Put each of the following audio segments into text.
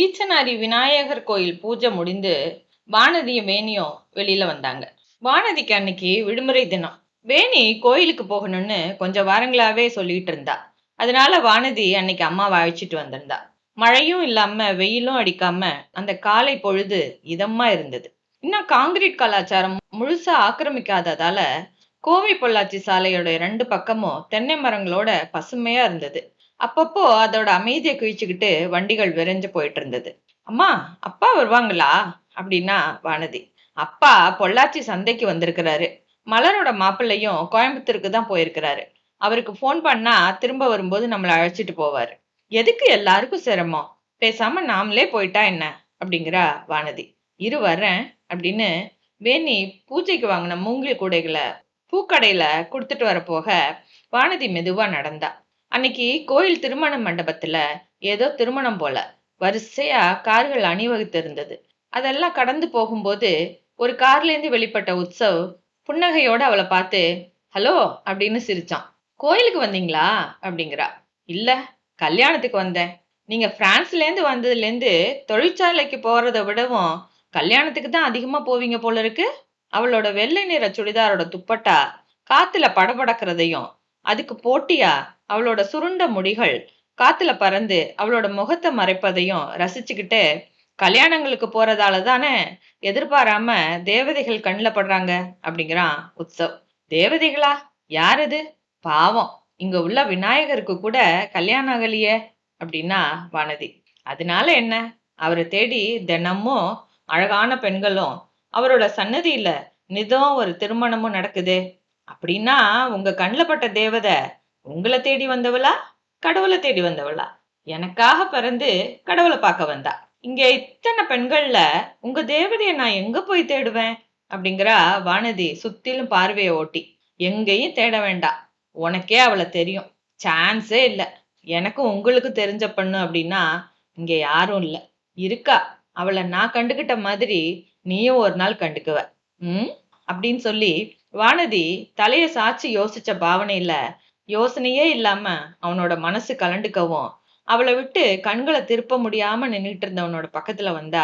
ஈச்சனாரி விநாயகர் கோயில் பூஜை முடிந்து வானதியும் வேணியும் வெளியில வந்தாங்க. வானதிக்கு அன்னைக்கு விடுமுறை தினம். வேணி கோயிலுக்கு போகணும்னு கொஞ்சம் வாரங்களாவே சொல்லிட்டு இருந்தா. அதனால வானதி அன்னைக்கு அம்மாவை அழைச்சிட்டு வந்திருந்தா. மழையும் இல்லாம வெயிலும் அடிக்காம அந்த காலை பொழுது இதமா இருந்தது. இன்னும் காங்கிரீட் கலாச்சாரம் முழுசா ஆக்கிரமிக்காததால கோவை பொள்ளாச்சி சாலையோட 2 பக்கமும் தென்னை மரங்களோட பசுமையா இருந்தது. அப்பப்போ அதோட அமைதியை கிழிச்சுக்கிட்டு வண்டிகள் விரைஞ்சு போயிட்டு இருந்தது. அம்மா, அப்பா வருவாங்களா அப்படின்னா வானதி. அப்பா பொள்ளாச்சி சந்தைக்கு வந்திருக்கிறாரு. மலரோட மாப்பிள்ளையும் கோயம்புத்தூருக்கு தான் போயிருக்கிறாரு. அவருக்கு ஃபோன் பண்ணா திரும்ப வரும்போது நம்மளை அழைச்சிட்டு போவாரு. எதுக்கு எல்லாருக்கும் சிரமம்? பேசாம நாமளே போயிட்டா என்ன அப்படிங்கிறா வானதி. இரு வர்றேன் அப்படின்னு வேணி பூஜைக்கு வாங்கின மூங்கில் கூடைகளை பூக்கடையில கொடுத்துட்டு வர போக வானதி மெதுவா நடந்தா. அன்னைக்கு கோயில் திருமண மண்டபத்துல ஏதோ திருமணம் போல வரிசையா கார்கள் அணிவகுத்து இருந்தது. அதெல்லாம் கடந்து போகும்போது ஒரு கார்ல இருந்து வெளிப்பட்ட உற்சவ் புன்னகையோட அவளை பார்த்து ஹலோ அப்படின்னு சிரிச்சான். கோயிலுக்கு வந்தீங்களா அப்படிங்கிறா. இல்ல, கல்யாணத்துக்கு வந்தேன். நீங்க பிரான்ஸ்ல இருந்து வந்ததுல இருந்து தொழிற்சாலைக்கு போறதை விடவும் கல்யாணத்துக்கு தான் அதிகமா போவீங்க போல இருக்கு. அவளோட வெள்ளை நிற சுடிதாரோட துப்பட்டா காத்துல படபடக்கிறதையும் அதுக்கு போட்டியா அவளோட சுருண்ட முடிகள் காத்துல பறந்து அவளோட முகத்தை மறைப்பதையும் ரசிச்சுக்கிட்டு, கல்யாணங்களுக்கு போறதால தானே எதிர்பாராம தேவதைகள் கண்ணில் படுறாங்க அப்படிங்கிறான் உற்சவ். தேவதைகளா? யார் அது? பாவம், இங்க உள்ள விநாயகருக்கு கூட கல்யாணம் ஆகலையே அப்படின்னா வானதி. அதனால என்ன? அவரை தேடி தினமும் அழகான பெண்களும் அவரோட சன்னதியில நிதம் ஒரு திருமணமும் நடக்குதே. அப்படின்னா உங்க கண்ணில் பட்ட தேவதை உங்களை தேடி வந்தவளா, கடவுளை தேடி வந்தவளா? எனக்காக பிறந்து கடவுளை பார்க்க வந்தா. இங்க இத்தனை பெண்கள்ல உங்க தேவதைய நான் எங்க போய் தேடுவேன் அப்படிங்கிறா வானதி சுத்திலும் பார்வையை ஓட்டி. எங்கேயும் தேட வேண்டாம், உனக்கே அவளை தெரியும். சான்ஸே இல்ல. எனக்கும் உங்களுக்கு தெரிஞ்ச பொண்ணு அப்படின்னா இங்க யாரும் இல்ல. இருக்கா, அவளை நான் கண்டுகிட்ட மாதிரி நீயும் ஒரு நாள் கண்டுக்குவ. ம் அப்படின்னு சொல்லி வானதி தலைய சாச்சி யோசிச்ச பாவனையில யோசனையே இல்லாம அவனோட மனசு கலண்டுக்கவும் அவளை விட்டு கண்களை திருப்ப முடியாம நின்னுட்டு இருந்தவனோட பக்கத்துல வந்தா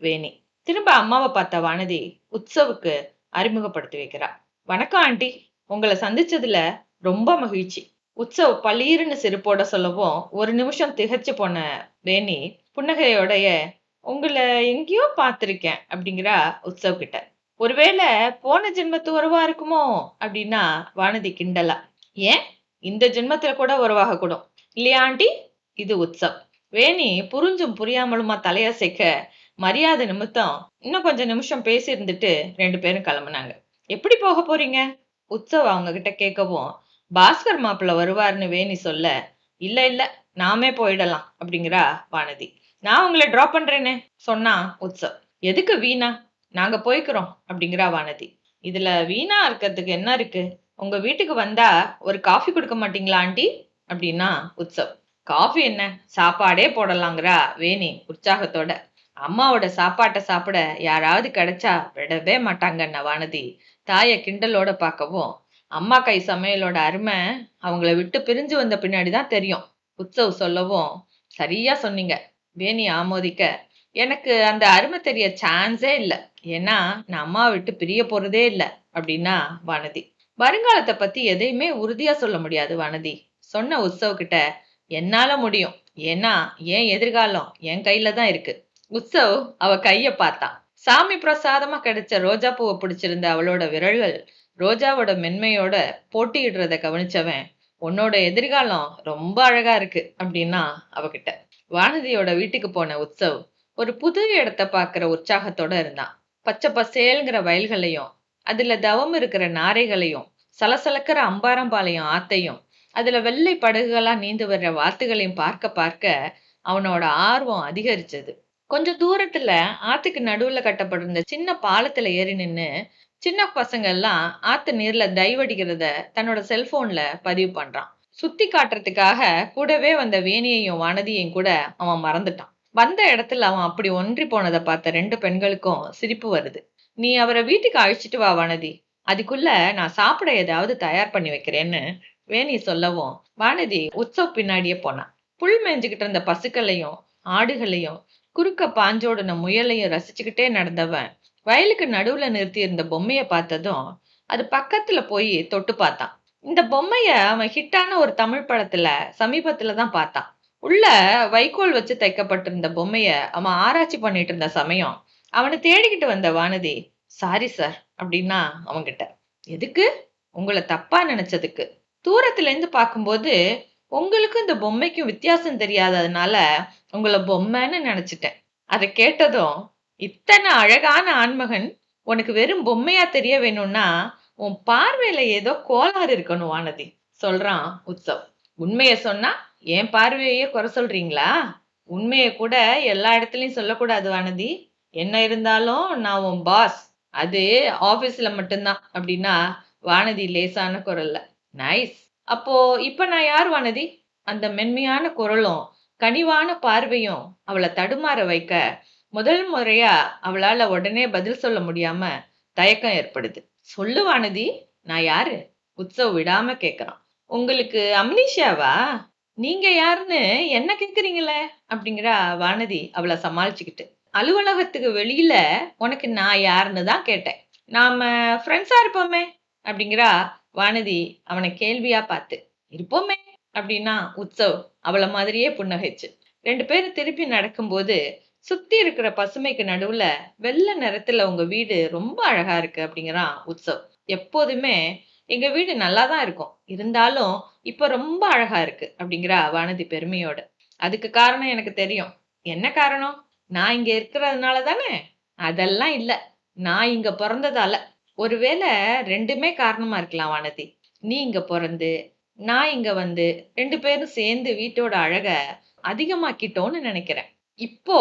வேணி. திரும்ப அம்மாவை பார்த்த வானதி உற்சவுக்கு அறிமுகப்படுத்தி வைக்கிறா. வணக்கம் ஆண்டி, உங்களை சந்திச்சதுல ரொம்ப மகிழ்ச்சி. உற்சவ் பளீர்னு சிரிப்போட சொல்லவும் ஒரு நிமிஷம் திகைச்சு போன வேணி புன்னகையோடைய உங்களை எங்கேயோ பார்த்திருக்கேன் அப்படிங்கிறா உற்சவ் கிட்ட. ஒருவேளை போன ஜென்மத்து உறவா இருக்குமோ அப்படின்னா வானதி கிண்டலா. ஏன், இந்த ஜென்மத்துல கூட உறவாக கூடும் இல்லையா ஆண்டி? இது உற்சவ். வேணி புரிஞ்சும் புரியாமலுமா தலையசைக்க மரியாதை நிமித்தம் இன்னும் கொஞ்சம் நிமிஷம் பேசி இருந்துட்டு 2 பேரும் கிளம்புனாங்க. எப்படி போக போறீங்க? உற்சவ் அவங்க கிட்ட கேட்கவும் பாஸ்கர் மாப்பிள்ள வருவாருன்னு வேணி சொல்ல, இல்ல இல்ல, நாமே போயிடலாம் அப்படிங்கிறா வானதி. நான் உங்களை டிராப் பண்றேனே சொன்னா உற்சவ். எதுக்கு வீணா? நாங்க போய்க்கிறோம் அப்படிங்கிறா வானதி. இதுல வீணா இருக்கிறதுக்கு என்ன இருக்கு? உங்க வீட்டுக்கு வந்தா ஒரு காஃபி கொடுக்க மாட்டீங்களா ஆண்டி அப்படின்னா உற்சவ். காஃபி என்ன, சாப்பாடே போடலாங்கிறா வேணி உற்சாகத்தோட. அம்மாவோட சாப்பாட்டை சாப்பிட யாராவது கிடைச்சா விடவே மாட்டாங்கன்ன வானதி தாய கிண்டலோட பார்க்கவும், அம்மா கை சமையலோட அருமை அவங்கள விட்டு பிரிஞ்சு வந்த பின்னாடிதான் தெரியும் உற்சவ் சொல்லவும், சரியா சொன்னீங்க வேணி ஆமோதிக்க. எனக்கு அந்த அருமை தெரிய சான்ஸே இல்ல. ஏன்னா நான் அம்மாவை விட்டு பிரிய போறதே இல்ல அப்படின்னா வானதி. வருங்காலத்தை பத்தி எதையுமே உறுதியா சொல்ல முடியாது வானதி சொன்ன உற்சவ் கிட்ட. என்னால முடியும், ஏன்னா என் எதிர்காலம் என் கையில தான் இருக்கு. உற்சவ் அவ கைய பார்த்தான். சாமி பிரசாதமா கிடைச்ச ரோஜா பூவை பிடிச்சிருந்த அவளோட விரல்கள் ரோஜாவோட மென்மையோட போட்டியிடுறத கவனிச்சவன், உன்னோட எதிர்காலம் ரொம்ப அழகா இருக்கு அப்படின்னா அவகிட்ட. வானதியோட வீட்டுக்கு போன உற்சவ் ஒரு புது இடத்த பாக்குற உற்சாகத்தோட இருந்தான். பச்சை பசேல்ங்கிற வயல்களையும் அதுல தவம் இருக்கிற நாரைகளையும் சலசலக்கிற அம்பாரம்பாளையம் ஆத்தையும் அதுல வெள்ளை படகுகளா நீந்து வர்ற வாத்துகளையும் பார்க்க பார்க்க அவனோட ஆர்வம் அதிகரிச்சது. கொஞ்சம் தூரத்துல ஆத்துக்கு நடுவுல கட்டப்பட்டிருந்த சின்ன பாலத்துல ஏறி நின்னு சின்ன பசங்க எல்லாம் ஆத்து நீர்ல தைவடிக்கிறத தன்னோட செல்போன்ல பதிவு பண்றான். சுத்தி காட்டுறதுக்காக கூடவே வந்த வேணியையும் வானதியையும் கூட அவன் மறந்துட்டான். வந்த இடத்துல அவன் அப்படி ஒன்றி போனதை பார்த்த 2 பெண்களுக்கும் சிரிப்பு வருது. நீ அவரை வீட்டுக்கு அழைச்சிட்டு வா வானதி, அதுக்குள்ள நான் சாப்பிட ஏதாவது தயார் பண்ணி வைக்கிறேன்னு வேணி சொல்லவும் வானதி உற்சவ் பின்னாடியே போனான். புல் மேய்ஞ்சுகிட்டு இருந்த பசுக்களையும் ஆடுகளையும் குறுக்க பாஞ்சோடுன முயலையும் ரசிச்சுக்கிட்டே நடந்தவன் வயலுக்கு நடுவுல நிறுத்தி இருந்த பொம்மைய பார்த்ததும் அது பக்கத்துல போய் தொட்டு பார்த்தான். இந்த பொம்மைய அவன் ஹிட்டான ஒரு தமிழ் படத்துல சமீபத்துல தான் பார்த்தான். உள்ள வைக்கோல் வச்சு தைக்கப்பட்டிருந்த பொம்மைய அவன் ஆராய்ச்சி பண்ணிட்டு இருந்த சமயம் அவனை தேடிக்கிட்டு வந்த வானதி, சாரி சார் அப்படின்னா அவன்கிட்ட. எதுக்கு? உங்களை தப்பா நினைச்சதுக்கு. தூரத்துல இருந்து பார்க்கும்போது உங்களுக்கும் இந்த பொம்மைக்கும் வித்தியாசம் தெரியாததுனால உங்களை பொம்மைன்னு நினைச்சிட்டேன். அதை கேட்டதும், இத்தனை அழகான ஆண்மகன் உனக்கு வெறும் பொம்மையா தெரிய வேணும்னா உன் பார்வையில ஏதோ கோளாறு இருக்கணும் வானதி, சொல்றான் உற்சவ். உண்மைய சொன்னா என் பார்வையே குறை சொல்றீங்களா? உண்மைய கூட எல்லா இடத்துலயும் சொல்லக்கூடாது வானதி. என்ன இருந்தாலும் நான் உன் பாஸ். அது ஆபீஸ்ல மட்டும்தான் அப்படின்னா வானதி லேசான குரல்ல. நைஸ். அப்போ இப்ப நான் யார் வானதி? அந்த மென்மையான குரலும் கனிவான பார்வையும் அவளை தடுமாற வைக்க முதல் முறையா அவளால உடனே பதில் சொல்ல முடியாம தயக்கம் ஏற்படுது. சொல்லு வானதி, நான் யாரு? உற்சவ் விடாம கேக்குறான். உங்களுக்கு அம்னீஷியாவா? நீங்க யாருன்னு என்ன கேக்குறீங்களே அப்படிங்கிறா வானதி அவளை சமாளிச்சுக்கிட்டு. அலுவலகத்துக்கு வெளியில உனக்கு நான் யாருன்னு தான் கேட்டேன். நாம ஃப்ரெண்ட்ஸா இருப்போமே அப்படிங்கிறா வானதி அவனை கேள்வியா பார்த்து. இருப்போமே அப்படின்னா உற்சவ் அவளை மாதிரியே புன்னகைச்சு. ரெண்டு பேரும் திருப்பி நடக்கும்போது சுத்தி இருக்கிற பசுமைக்கு நடுவுல வெள்ளை நிறத்துல உங்க வீடு ரொம்ப அழகா இருக்கு அப்படிங்கிறான் உற்சவ். எப்போதுமே எங்க வீடு நல்லாதான் இருக்கும், இருந்தாலும் இப்ப ரொம்ப அழகா இருக்கு அப்படிங்கிறா வானதி பெருமையோட. அதுக்கு காரணம் எனக்கு தெரியும். என்ன காரணம்? நான் இங்க இருக்கிறதுனால தானே? அதெல்லாம் இல்ல, நான் இங்க பிறந்ததால. ஒருவேளை ரெண்டுமே காரணமா இருக்கலாம் வானதி. நீ இங்க பிறந்து நான் இங்க வந்து ரெண்டு பேரும் சேர்ந்து வீட்டோட அழக அதிகமாக்கிட்டோம்னு நினைக்கிறேன். இப்போ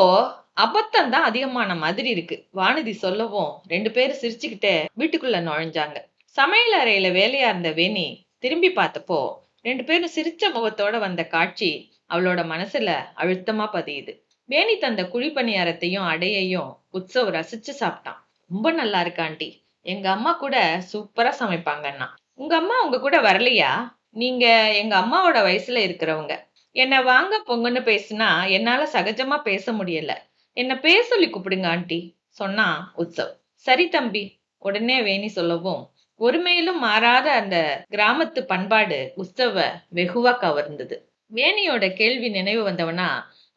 அபத்தம் தான் அதிகமான மாதிரி இருக்கு வானதி சொல்லவும் ரெண்டு பேரும் சிரிச்சுக்கிட்டே வீட்டுக்குள்ள நுழைஞ்சாங்க. சமையல் அறையில வேலையா இருந்த வேணி திரும்பி பார்த்தப்போ ரெண்டு பேரும் சிரிச்ச முகத்தோட வந்த காட்சி அவளோட மனசுல அழுத்தமா பதியுது. வேணி தந்த குழிப்பணியாரத்தையும் அடையையும் உற்சவ் ரசிச்சு சாப்பிட்டான். ரொம்ப நல்லா இருக்கு ஆண்டி. எங்க அம்மா கூட சூப்பரா சமைப்பாங்கன்னா. உங்க அம்மா உங்க கூட வரலையா? நீங்க எங்க அம்மாவோட வயசுல இருக்கிறவங்க. என்ன வாங்க பொங்குன்னு பேசுனா என்னால சகஜமா பேச முடியல. என்ன பேர் சொல்லி கூப்பிடுங்க ஆண்டி, சொன்னா உற்சவ். சரி தம்பி, உடனே வேணி சொல்லவும் ஒருமையிலும் மாறாத அந்த கிராமத்து பண்பாடு உற்சவ வெகுவா கவர்ந்தது. வேணியோட கேள்வி நினைவு வந்தவனா,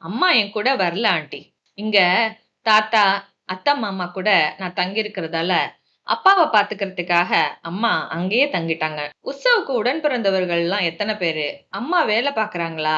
அம்மா என் கூட வரல ஆண்டி. இங்க தாத்தா அத்தா மாமா கூட நான் தங்கி இருக்கிறதால அப்பாவை பாத்துக்கிறதுக்காக அம்மா அங்கேயே தங்கிட்டாங்க. உற்சவுக்கு உடன் பிறந்தவர்கள் எல்லாம் எத்தனை பேரு? அம்மா வேலை பாக்குறாங்களா?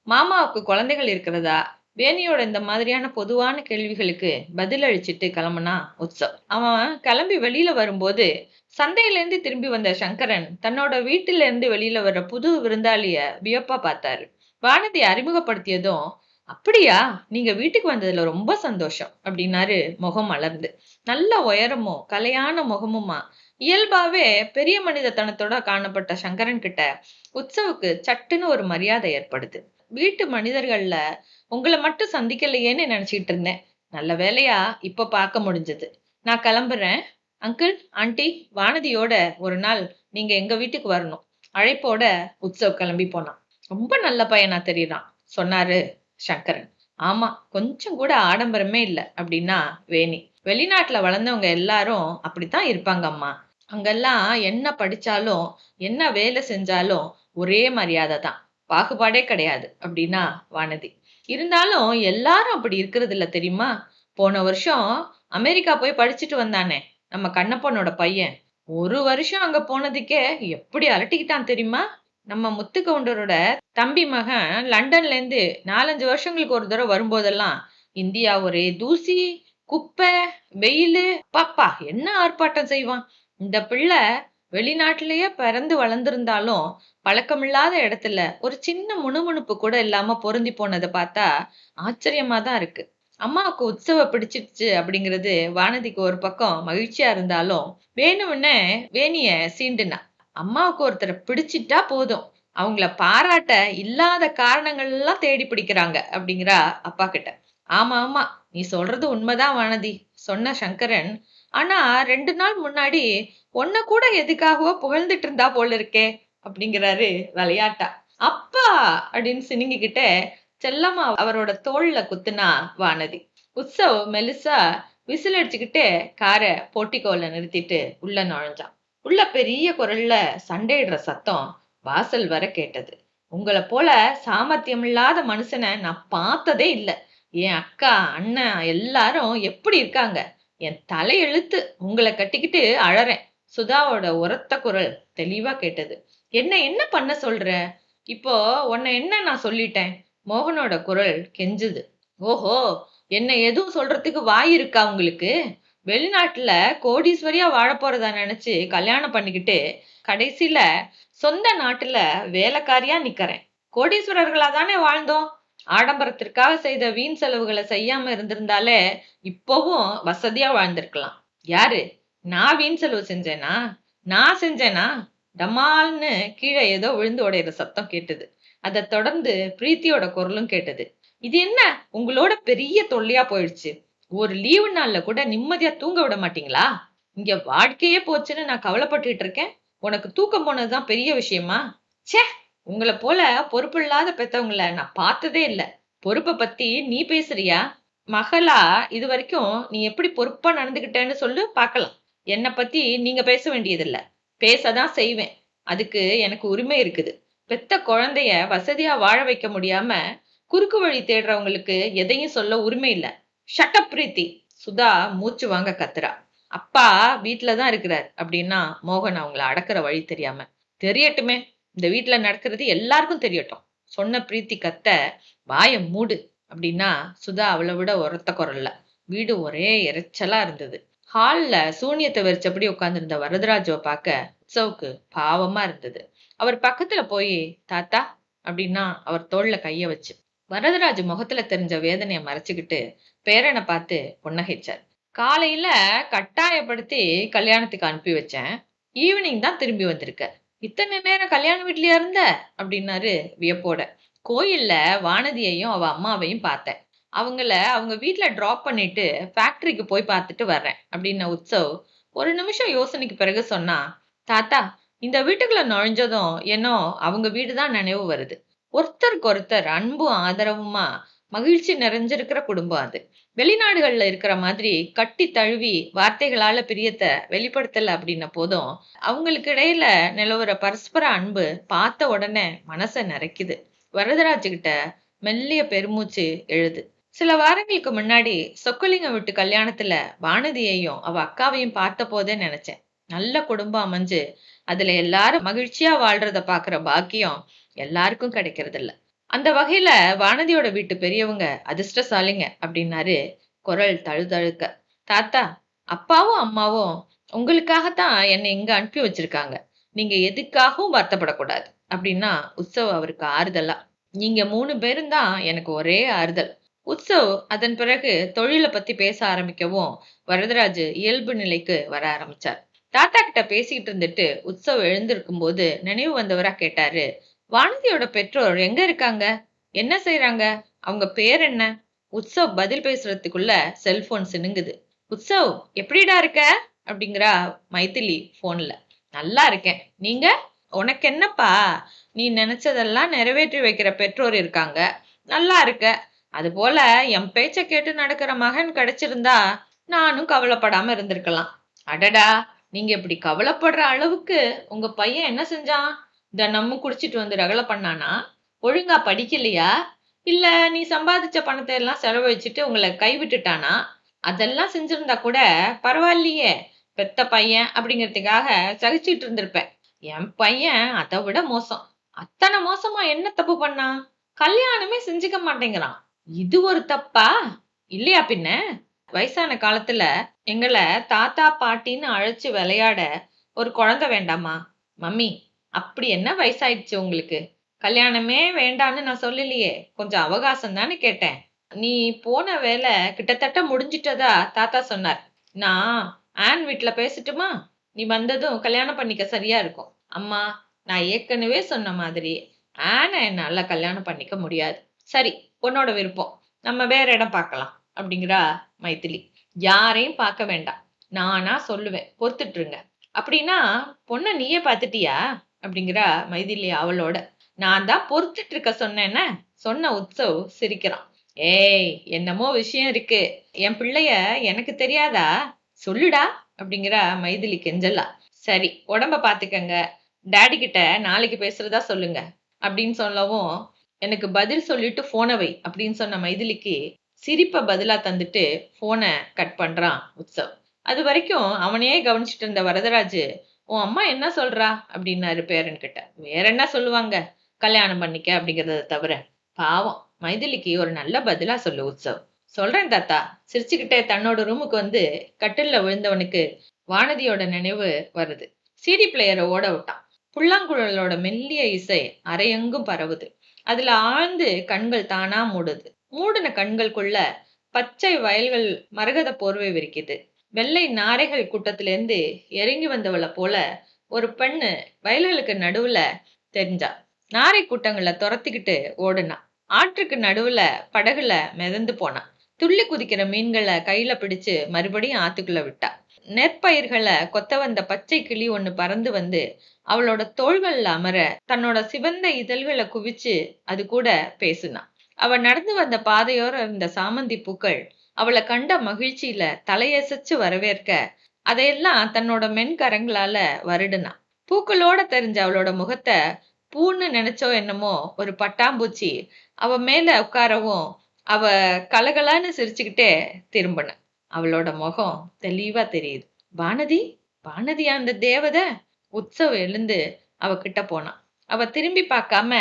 மாமாவுக்கு குழந்தைகள் இருக்கிறதா? வேணியோட இந்த மாதிரியான பொதுவான கேள்விகளுக்கு பதில் அளிச்சிட்டு கிளம்புனா உற்சவ். அவன் கிளம்பி வெளியில வரும்போது சந்தையில இருந்து திரும்பி வந்த சங்கரன் தன்னோட வீட்டில இருந்து வெளியில வர்ற புது விருந்தாளிய வியப்பா பார்த்தாரு. வானதி அறிமுகப்படுத்தியதும், அப்படியா, நீங்க வீட்டுக்கு வந்ததுல ரொம்ப சந்தோஷம் அப்படின்னாரு முகம் மலர்ந்து. நல்ல உயரமும் கலையான முகமுமா இயல்பாவே பெரிய மனிதத்தனத்தோட காணப்பட்ட சங்கரன் கிட்ட உற்சவுக்கு சட்டுன்னு ஒரு மரியாதை ஏற்படுது. வீட்டு மனிதர்கள்ல உங்களை மட்டும் சந்திக்கலையேன்னு நினைச்சிட்டு இருந்தேன். நல்ல வேலையா இப்ப பார்க்க முடிஞ்சது. நான் கிளம்புறேன். அங்கிள் ஆண்டி, வானதியோட ஒரு நாள் நீங்க எங்க வீட்டுக்கு வரணும். அழைப்போட உற்சவ் கிளம்பி போனான். ரொம்ப நல்ல பையனா தெரியறான், சொன்னாரு சங்கரன். ஆமா, கொஞ்சம் கூட ஆடம்பரமே இல்ல அப்படின்னா வேணி. வெளிநாட்டுல வளர்ந்தவங்க எல்லாரும் அப்படித்தான் இருப்பாங்க அம்மா. அங்கெல்லாம் என்ன படிச்சாலும் என்ன வேலை செஞ்சாலும் ஒரே மரியாதை தான், பாகுபாடே கிடையாது அப்படின்னா வானதி. இருந்தாலும் எல்லாரும் அப்படி இருக்கிறது இல்ல தெரியுமா? போன வருஷம் அமெரிக்கா போய் படிச்சுட்டு வந்தானே நம்ம கண்ணப்பனோட பையன், ஒரு வருஷம் அங்க போனதுக்கே எப்படி அலட்டிக்கிட்டான் தெரியுமா? நம்ம முத்து கவுண்டரோட தம்பி மகன் லண்டன்ல இருந்து 4-5 வருஷங்களுக்கு ஒரு தடவை வரும்போதெல்லாம் இந்தியா ஒரே தூசி, குப்பை, வெயிலு, பாப்பா என்ன ஆர்ப்பாட்டம் செய்வான். இந்த பிள்ளை வெளிநாட்டிலேயே பிறந்து வளர்ந்திருந்தாலும் பழக்கமில்லாத இடத்துல ஒரு சின்ன முணுமுணுப்பு கூட இல்லாம பொருந்தி போனதை பார்த்தா ஆச்சரியமா தான் இருக்கு. அம்மாவுக்கு உற்சவ பிடிச்சிருச்சு அப்படிங்கிறது வானதிக்கு ஒரு பக்கம் மகிழ்ச்சியா இருந்தாலும் வேணும்னு வேணிய சீண்டுனா. அம்மாவுக்கு ஒருத்தரை பிடிச்சிட்டா போதும், அவங்கள பாராட்ட இல்லாத காரணங்கள் எல்லாம் தேடி பிடிக்கிறாங்க அப்படிங்கிறா அப்பா கிட்ட. ஆமா ஆமா, நீ சொல்றது உண்மைதான் வானதி, சொன்ன சங்கரன். ஆனா 2 நாள் முன்னாடி உன்ன கூட எதுக்காகவோ புகழ்ந்துட்டு இருந்தா போல இருக்கே அப்படிங்கிறாரு விளையாட்டா. அப்பா அப்படின்னு சினிங்கிக்கிட்ட செல்லம்மா அவரோட தோள்ல குத்துனா வானதி. உற்சவ் மெலிசா விசில் அடிச்சுக்கிட்டே காரை போர்ட்டிகோல நிறுத்திட்டு உள்ள நுழைஞ்சான். உள்ள பெரிய குரல்ல சண்டையிடுற சத்தம் வாசல் வர கேட்டது. உங்களை போல சாமர்த்தியமில்லாத மனுஷனை நான் பார்த்ததே இல்ல. என் அக்கா அண்ணன் எல்லாரும் எப்படி இருக்காங்க? என் தலையெழுத்து உங்களை கட்டிக்கிட்டு அழறேன். சுதாவோட உரத்த குரல் தெளிவா கேட்டது. என்ன என்ன பண்ண சொல்ற? இப்போ உன்னை என்ன நான் சொல்லிட்டேன்? மோகனோட குரல் கெஞ்சுது. ஓஹோ, என்ன எதுவும் சொல்றதுக்கு வாய் இருக்கா உங்களுக்கு? வெளிநாட்டுல கோடீஸ்வரியா வாழப் போறதா நினைச்சு கல்யாணம் பண்ணிக்கிட்டு கடைசியில சொந்த நாட்டுல வேலைக்காரியா நிக்கிறேன். கோடீஸ்வரர்களா தானே வாழ்ந்தோம். ஆடம்பரத்திற்காக செய்த வீண் செலவுகளை செய்யாம இருந்திருந்தாலே இப்பவும் வசதியா வாழ்ந்திருக்கலாம். யாரு? நான் வீண் செலவு செஞ்சேனா? நான் செஞ்சேனா? டமால்னு கீழே ஏதோ விழுந்து உடையிற சத்தம் கேட்டது. அதை தொடர்ந்து பிரீத்தியோட குரலும் கேட்டது. இது என்ன உங்களோட பெரிய தொல்லையா போயிடுச்சு? ஒரு லீவு நாள்ல கூட நிம்மதியா தூங்க விட மாட்டீங்களா? இங்க வாழ்க்கையே போச்சுன்னு நான் கவலைப்பட்டுட்டு இருக்கேன். உனக்கு தூக்கம் போனதுதான் பெரிய விஷயமா? ச்சே, உங்களை போல பொறுப்பு இல்லாத பெத்தவங்கள நான் பார்த்ததே இல்ல. பொறுப்பை பத்தி நீ பேசுறியா? மகளா இது வரைக்கும் நீ எப்படி பொறுப்பா நடந்துகிட்டேன்னு சொல்லு பார்க்கலாம். என்னை பத்தி நீங்க பேச வேண்டியதில்ல. பேசதான் செய்வேன். அதுக்கு எனக்கு உரிமை இருக்குது. பெத்த குழந்தைய வசதியா வாழ வைக்க முடியாம குறுக்கு வழி தேடுறவங்களுக்கு எதையும் சொல்ல உரிமை இல்ல. ஷட்டப் பிரீத்தி! சுதா மூச்சு வாங்க கத்துறா. அப்பா வீட்டுலதான் இருக்கிறார் அப்படின்னா மோகன் அவங்கள அடக்குற வழி தெரியாம. தெரியட்டுமே, இந்த வீட்டுல நடக்கிறது எல்லாருக்கும் தெரியட்டும். சொன்ன பிரீத்தி கத்த, வாய மூடு அப்படின்னா சுதா அவளை விட உரத்த குரல்ல. வீடு ஒரே இறைச்சலா இருந்தது. ஹால்ல சூனியத்தை வெறிச்சபடி உட்கார்ந்திருந்த வரதராஜுவை பார்க்க உற்சவுக்கு பாவமா இருந்தது. அவர் பக்கத்துல போய் தாத்தா அப்படின்னா அவர் தோள்ல கைய வச்சு. வரதராஜு முகத்துல தெரிஞ்ச வேதனைய மறைச்சுக்கிட்டு பேரனை பார்த்து புன்னகைச்சார். காலையில கட்டாயப்படுத்தி கல்யாணத்துக்கு அனுப்பி வச்சேன். ஈவினிங் தான் திரும்பி வந்திருக்க. இத்தனை நேரம் கல்யாண வீட்லயா இருந்த அப்படின்னாரு வியப்போட. கோயில்ல வானதியையும் அவ அம்மாவையும் பார்த்தேன். அவங்கள அவங்க வீட்ல டிராப் பண்ணிட்டு ஃபேக்டரிக்கு போய் பார்த்துட்டு வர்றேன் அப்படின்ன உற்சவ் ஒரு நிமிஷம் யோசனைக்கு பிறகு சொன்னா, தாத்தா இந்த வீட்டுக்குள்ள நுழைஞ்சதும் என்னோ அவங்க வீடுதான் நினைவு வருது. ஒருத்தருக்கு ஒருத்தர் அன்பும் ஆதரவுமா மகிழ்ச்சி நிறைஞ்சிருக்கிற குடும்பம் அது. வெளிநாடுகள்ல இருக்கிற மாதிரி கட்டி தழுவி வார்த்தைகளால பிரியத்தை வெளிப்படுத்தல அப்படின்ன போதும் அவங்களுக்கு இடையில நிலவர பரஸ்பர அன்பு பார்த்த உடனே மனசை நிறைக்குது. வரதராஜு கிட்ட மெல்லிய பெருமூச்சு எழுது. சில வாரங்களுக்கு முன்னாடி சொக்கலிங்கம் வீட்டு கல்யாணத்துல வானதியையும் அவ அக்காவையும் பார்த்த போதே நினைச்சேன். நல்ல குடும்பம் அமைஞ்சு அதுல எல்லாரும் மகிழ்ச்சியா வாழ்றத பாக்குற பாக்கியம் எல்லாருக்கும் கிடைக்கிறது இல்ல. அந்த வகையில வானதியோட வீட்டு பெரியவங்க அதிர்ஷ்டசாலிங்க அப்படின்னாரு குரல் தழுதழுக்க. தாத்தா, அப்பாவும் அம்மாவும் உங்களுக்காகத்தான் என்னை இங்க அனுப்பி வச்சிருக்காங்க. நீங்க எதுக்காகவும் வருத்தப்படக்கூடாது அப்படின்னா உற்சவ் அவருக்கு ஆறுதலா. நீங்க 3 பேரும் தான் எனக்கு ஒரே ஆறுதல். உற்சவ் அதன் பிறகு தொழிலை பத்தி பேச ஆரம்பிக்கவும் வரதராஜு இயல்பு நிலைக்கு வர ஆரம்பிச்சார். தாத்தா கிட்ட பேசிக்கிட்டு இருந்துட்டு உற்சவ் எழுந்திருக்கும் போது நினைவு வந்தவரா கேட்டாரு, வானதியோட பெற்றோர் எங்க இருக்காங்க? என்ன செய்யறாங்க? அவங்க பேர் என்ன? உற்சவ் பதில் பேசுறதுக்குள்ள செல்போன் சினுங்குது. உற்சவ் எப்படிடா இருக்க அப்படிங்கிறா மைதிலி போன்ல. நல்லா இருக்கேன். நீங்க? உனக்கு என்னப்பா, நீ நினைச்சதெல்லாம் நிறைவேற்றி வைக்கிற பெற்றோர் இருக்காங்க. நல்லா இருக்க. அது போல என் பேச்ச கேட்டு நடக்கிற மகன் கிடைச்சிருந்தா நானும் கவலைப்படாம இருந்திருக்கலாம். அடடா, நீங்க இப்படி கவலைப்படுற அளவுக்கு உங்க பையன் என்ன செஞ்சான்? தினமும் குடிச்சிட்டு வந்து ரகலை பண்ணானா? ஒழுங்கா படிக்கலையா? இல்ல நீ சம்பாதிச்ச பணத்தை எல்லாம் செலவழிச்சிட்டு உங்களை கைவிட்டுட்டானா? அதெல்லாம் செஞ்சிருந்தா கூட பரவாயில்லையே, பெத்த பையன் அப்படிங்கிறதுக்காக சகிச்சிட்டு இருந்திருப்பேன். என் பையன் அதை விட மோசம். அத்தனை மோசமா என்ன தப்பு பண்ணான்? கல்யாணமே செஞ்சுக்க மாட்டேங்கிறான். இது ஒரு தப்பா? இல்லையா பின்ன? வயசான காலத்துல எங்களை தாத்தா பாட்டின்னு அழைச்சு விளையாட ஒரு குழந்தை வேண்டாமா? மம்மி, அப்படி என்ன வயசாயிடுச்சு உங்களுக்கு? கல்யாணமே வேண்டான்னு நான் சொல்லலையே, கொஞ்சம் அவகாசம் தானே கேட்டேன். நீ போன வேலை கிட்டத்தட்ட முடிஞ்சிட்டதா தாத்தா சொன்னார். நான் ஆன் வீட்டுல பேசட்டுமா? நீ வந்ததும் கல்யாணம் பண்ணிக்க சரியா இருக்கும். அம்மா, நான் ஏற்கனவே சொன்ன மாதிரி ஆனை என்னால கல்யாணம் பண்ணிக்க முடியாது. சரி, உன்னோட விருப்பம். நம்ம வேற இடம் பார்க்கலாம் அப்படிங்கிறா மைதிலி. யாரையும் பார்க்க வேண்டாம், நானா சொல்லுவேன், பொறுத்துட்டு இருங்க. அப்படின்னா பொண்ணை நீயே பார்த்துட்டியா அப்படிங்கிறா மைதிலி அவளோட. நான் தான் பொறுத்துட்டு இருக்க சொன்னேன்னா சொன்ன உற்சவ் சிரிக்கிறான். ஏய், என்னமோ விஷயம் இருக்கு. என் பிள்ளைய எனக்கு தெரியாதா? சொல்லுடா அப்படிங்கிறா மைதிலி கெஞ்சலா. சரி, உடம்ப பாத்துக்கங்க. டாடி கிட்ட நாளைக்கு பேசுறதா சொல்லுங்க அப்படின்னு சொல்லவும், எனக்கு பதில் சொல்லிட்டு போனை வை அப்படின்னு சொன்ன மைதிலிக்கு சிரிப்ப பதிலா தந்துட்டு போனை கட் பண்றான் உற்சவ். அது வரைக்கும் அவனையே கவனிச்சுட்டு இருந்த வரதராஜ், உன் அம்மா என்ன சொல்றா அப்படின்னாரு பேரன் கிட்ட. வேற என்ன சொல்லுவாங்க, கல்யாணம் பண்ணிக்க அப்படிங்கறத தவிர. பாவம், மைதிலிக்கு ஒரு நல்ல பதிலா சொல்லு உற்சவ். சொல்றேன் தாத்தா. சிரிச்சுக்கிட்டே தன்னோட ரூமுக்கு வந்து கட்டில்ல விழுந்தவனுக்கு வானதியோட நினைவு வருது. சிடி பிளேயரை ஓட விட்டான். புல்லாங்குழலோட மெல்லிய இசை அரையெங்கும் பரவுது. அதுல ஆழ்ந்து கண்கள் தானா மூடுது. மூடின கண்களுக்குள்ள பச்சை வயல்கள் மரகத போர்வை விரிக்குது. வெள்ளை நாரைகள் கூட்டத்திலேருந்து இறங்கி வந்தவளை போல ஒரு பெண்ணு வயல்களுக்கு நடுவுல தெரிஞ்சா. நாரை கூட்டங்களை துரத்திக்கிட்டு ஓடுனா. ஆற்றுக்கு நடுவுல படகுல மிதந்து போனான். துள்ளி குதிக்கிற மீன்களை கையில பிடிச்சு மறுபடியும் ஆத்துக்குள்ள விட்டா. நெற்பயிர்களை கொத்த வந்த பச்சை கிளி ஒண்ணு பறந்து வந்து அவளோட தோள்கள்ல அமர தன்னோட சிவந்த இதழ்களை குவிச்சு அது கூட பேசுனா. அவ நடந்து வந்த பாதையோர இருந்த சாமந்தி பூக்கள் அவளை கண்ட மகிழ்ச்சியில தலையசைச்சு வரவேற்க அதையெல்லாம் தன்னோட மென்கரங்களால வருடுனா. பூக்களோட தெரிஞ்ச அவளோட முகத்தை பூன்னு நினைச்சோ என்னமோ ஒரு பட்டாம்பூச்சி அவ மேல உட்காரவும் அவ கலகலான்னு சிரிச்சுக்கிட்டே திரும்பின. அவளோட முகம் தெளிவா தெரியுது. வானதி, வானதியா அந்த தேவதை? உற்சவ் எழுந்து அவகிட்ட போனான். அவ திரும்பி பார்க்காம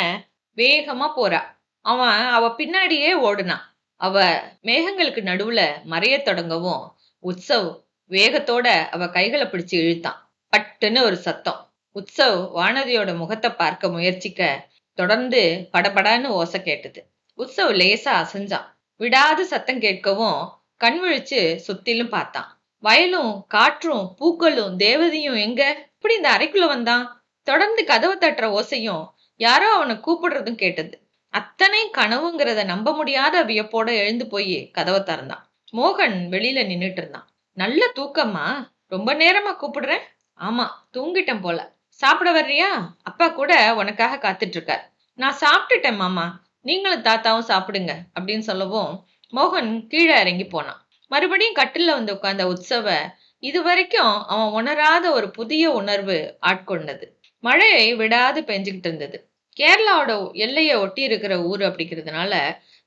வேகமா போறா. அவன் அவ பின்னாடியே ஓடுனான். அவ மேகங்களுக்கு நடுவுல மறைய தொடங்கவும் உற்சவ் வேகத்தோட அவ கைகளை பிடிச்சு இழுத்தான். பட்டுன்னு ஒரு சத்தம். உற்சவ் வானதியோட முகத்தை பார்க்க முயற்சிக்க தொடர்ந்து படபடான்னு ஓசை கேட்டது. உற்சவ் லேசா அசைஞ்சான். விடாது சத்தம் கேட்கவும் கண் விழிச்சு சுத்திலும் பார்த்தான். வயலும் காற்றும் பூக்களும் தேவதையும் எங்க இப்படி இந்த அறைக்குள்ள வந்தான்? தொடர்ந்து கதவை தட்டுற ஓசையும் யாரோ அவனை கூப்பிடுறதும் கேட்டது. அத்தனை கனவுங்கிறத நம்ப முடியாத வியப்போட எழுந்து போய் கதவை திறந்தான். மோகன் வெளியில நின்னுட்டு இருந்தான். நல்ல தூக்கமா? ரொம்ப நேரமா கூப்பிடுறேன். ஆமா, தூங்கிட்டேன் போல. சாப்பிட வர்றியா? அப்பா கூட உனக்காக காத்துட்டு இருக்கார். நான் சாப்பிட்டுட்டேன் மாமா, நீங்களும் தாத்தாவும் சாப்பிடுங்க அப்படின்னு சொல்லவும் மோகன் கீழே இறங்கி போனான். மறுபடியும் கட்டில்ல வந்து உட்கார்ந்த உற்சவ இதுவரைக்கும் அவன் உணராத ஒரு புதிய உணர்வு ஆட்கொண்டது. மழை விடாது பெஞ்சுக்கிட்டு இருந்தது. கேரளாவோட எல்லையை ஒட்டி இருக்கிற ஊர் அப்படிங்கிறதுனால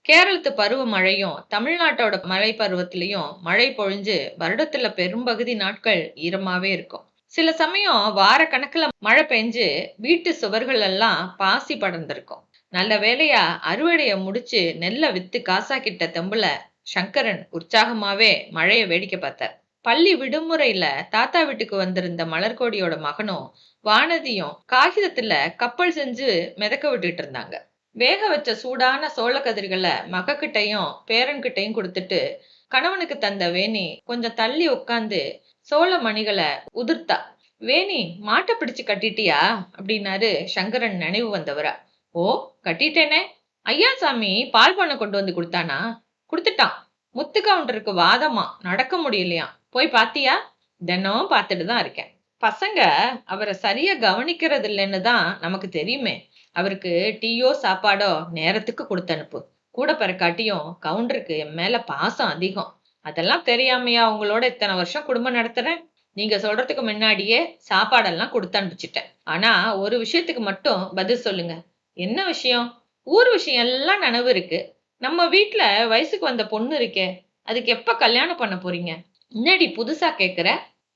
கேரளத்து பருவ மழையும் தமிழ்நாட்டோட மழை பருவத்திலையும் மழை பொழிஞ்சு வருடத்துல பெரும்பகுதி நாட்கள் ஈரமாவே இருக்கும். சில சமயம் வார கணக்குல மழை பெஞ்சு வீட்டு சுவர்கள் எல்லாம் பாசி படர்ந்திருக்கும். நல்ல வேளையா அறுவடைய முடிச்சு நெல்லை வித்து காசாக்கிட்ட தெம்புல சங்கரன் உற்சாகமாவே மழைய வேடிக்கை பார்த்தார். பள்ளி விடுமுறையில தாத்தா வீட்டுக்கு வந்திருந்த மலர்கோடியோட மகனும் வானதியும் காகிதத்துல கப்பல் செஞ்சு மிதக்க விட்டுட்டு இருந்தாங்க. வேக வச்ச சூடான சோள கதிர்களை மகக்கிட்டையும் பேரன்கிட்டையும் கொடுத்துட்டு கணவனுக்கு தந்த வேணி கொஞ்சம் தள்ளி உட்காந்து சோள மணிகளை உதிர்த்தா. வேணி, மாட்டை பிடிச்சு கட்டிட்டியா அப்படின்னாரு சங்கரன் நினைவு வந்தவரா. ஓ, கட்டிட்டேனே. ஐயாசாமி பால் பண்ண கொண்டு வந்து கொடுத்தானா? கொடுத்துட்டான். முத்து கவுண்டருக்கு வாதமா, நடக்க முடியலையா. போய் பாத்தியா? தினம் பார்த்துட்டு தான் இருக்கேன். பசங்க அவரை சரியா கவனிக்கிறது இல்லைன்னு தான் நமக்கு தெரியுமே. அவருக்கு டீயோ சாப்பாடோ நேரத்துக்கு கொடுத்து அனுப்பு. கூட பிறக்காட்டியும் கவுண்டருக்கு என் மேல பாசம் அதிகம். அதெல்லாம் தெரியாமையா உங்களோட இத்தனை வருஷம் குடும்பம் நடத்துறேன். நீங்க சொல்றதுக்கு முன்னாடியே சாப்பாடெல்லாம் கொடுத்து அனுப்பிச்சிட்டேன். ஆனா ஒரு விஷயத்துக்கு மட்டும் பதில் சொல்லுங்க. என்ன விஷயம்? ஊர் விஷயம் எல்லாம் நினைவு இருக்கு. நம்ம வீட்டுல வயசுக்கு வந்த பொண்ணு இருக்கே, அதுக்கு எப்ப கல்யாணம் பண்ண போறீங்க? என்னடி புதுசா கேக்குற?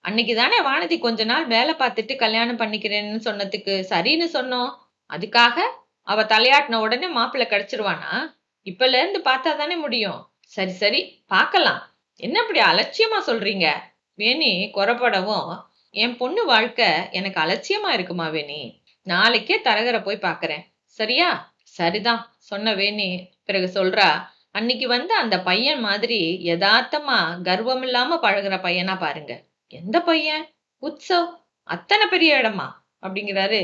அன்னைக்கு தானே வானதி கொஞ்ச நாள் வேலை பார்த்துட்டு கல்யாணம் பண்ணிக்கிறேன்னு சொன்னதுக்கு சரின்னு சொன்னோம். அதுக்காக அவ தலையாட்டின உடனே மாப்பிள்ளை கிடைச்சிருவானா? இப்பல இருந்து பார்த்தா தானே முடியும். சரி சரி, பார்க்கலாம். என்ன இப்படி அலட்சியமா சொல்றீங்க? வேணி குறப்படவும், என் பொண்ணு வாழ்க்கை எனக்கு அலட்சியமா இருக்குமா வேணி? நாளைக்கே தரகரை போய் பாக்குறேன். சரியா? சரிதான் சொன்ன வேணி பிறகு சொல்றா, அன்னைக்கு வந்து அந்த பையன் மாதிரி யதார்த்தமா கர்வம் இல்லாம பழகுற பையனா பாருங்க. எந்த பையன்? உற்சவ். அத்தனை பெரிய இடமா அப்படிங்கிறாரு